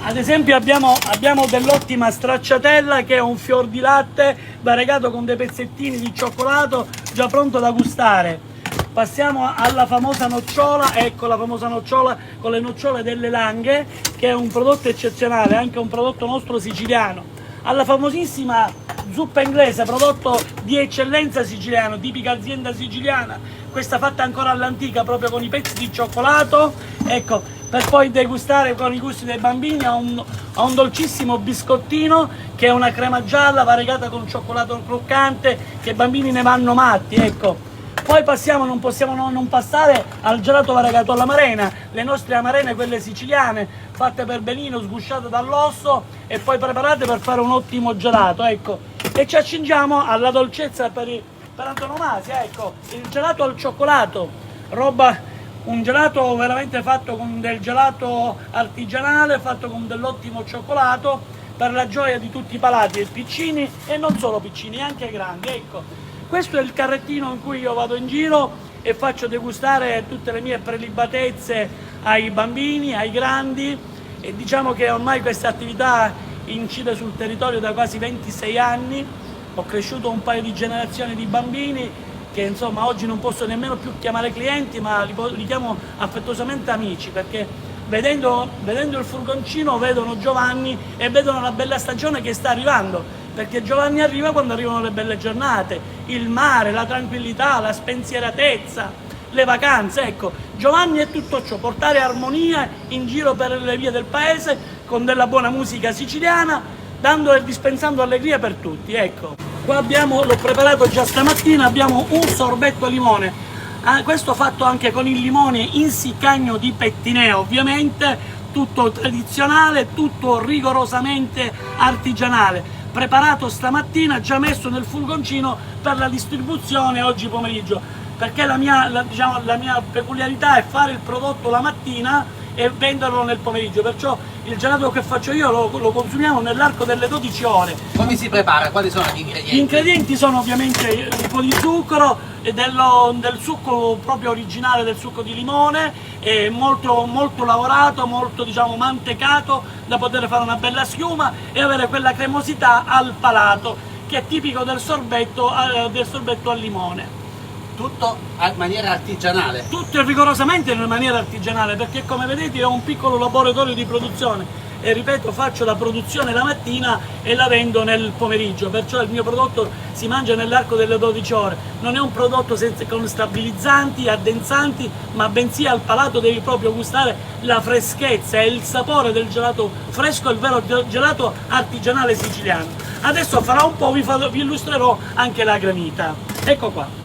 Ad esempio abbiamo dell'ottima stracciatella, che è un fior di latte variegato con dei pezzettini di cioccolato già pronto da gustare. Passiamo alla famosa nocciola, ecco la famosa nocciola con le nocciole delle Langhe, che è un prodotto eccezionale, anche un prodotto nostro siciliano. Alla famosissima zuppa inglese, prodotto di eccellenza siciliano, tipica azienda siciliana, questa fatta ancora all'antica, proprio con i pezzi di cioccolato, ecco, per poi degustare con i gusti dei bambini a un dolcissimo biscottino, che è una crema gialla variegata con cioccolato croccante, che i bambini ne vanno matti, ecco. Poi non possiamo non passare al gelato variegato all'amarena, le nostre amarene, quelle siciliane, fatte per benino, sgusciate dall'osso e poi preparate per fare un ottimo gelato, ecco. E ci accingiamo alla dolcezza per antonomasia, ecco, il gelato al cioccolato, un gelato veramente fatto con del gelato artigianale, fatto con dell'ottimo cioccolato, per la gioia di tutti i palati, piccini e non solo piccini, anche grandi, ecco. Questo è il carrettino in cui io vado in giro e faccio degustare tutte le mie prelibatezze ai bambini, ai grandi, e diciamo che ormai questa attività incide sul territorio da quasi 26 anni. Ho cresciuto un paio di generazioni di bambini che insomma oggi non posso nemmeno più chiamare clienti, ma li chiamo affettuosamente amici, perché vedendo il furgoncino vedono Giovanni e vedono la bella stagione che sta arrivando, perché Giovanni arriva quando arrivano le belle giornate, il mare, la tranquillità, la spensieratezza, le vacanze, ecco. Giovanni è tutto ciò, portare armonia in giro per le vie del paese con della buona musica siciliana, dando e dispensando allegria per tutti, ecco. Qua l'ho preparato già stamattina, abbiamo un sorbetto limone, questo fatto anche con il limone in Siccagno di Pettineo, ovviamente, tutto tradizionale, tutto rigorosamente artigianale, preparato stamattina, già messo nel furgoncino per la distribuzione oggi pomeriggio, perché la mia peculiarità è fare il prodotto la mattina e venderlo nel pomeriggio, perciò il gelato che faccio io lo consumiamo nell'arco delle 12 ore. Come si prepara? Quali sono gli ingredienti? Gli ingredienti sono ovviamente un po' di zucchero, del succo proprio originale, del succo di limone, molto, molto lavorato, molto mantecato, da poter fare una bella schiuma e avere quella cremosità al palato che è tipico del sorbetto al limone. Tutto a maniera artigianale? Tutto rigorosamente in maniera artigianale, perché come vedete io ho un piccolo laboratorio di produzione e ripeto, faccio la produzione la mattina e la vendo nel pomeriggio, perciò il mio prodotto si mangia nell'arco delle 12 ore. Non è un prodotto con stabilizzanti, addenzanti, ma bensì al palato devi proprio gustare la freschezza e il sapore del gelato fresco, il vero gelato artigianale siciliano. Adesso farà un po', vi illustrerò anche la granita. Ecco qua.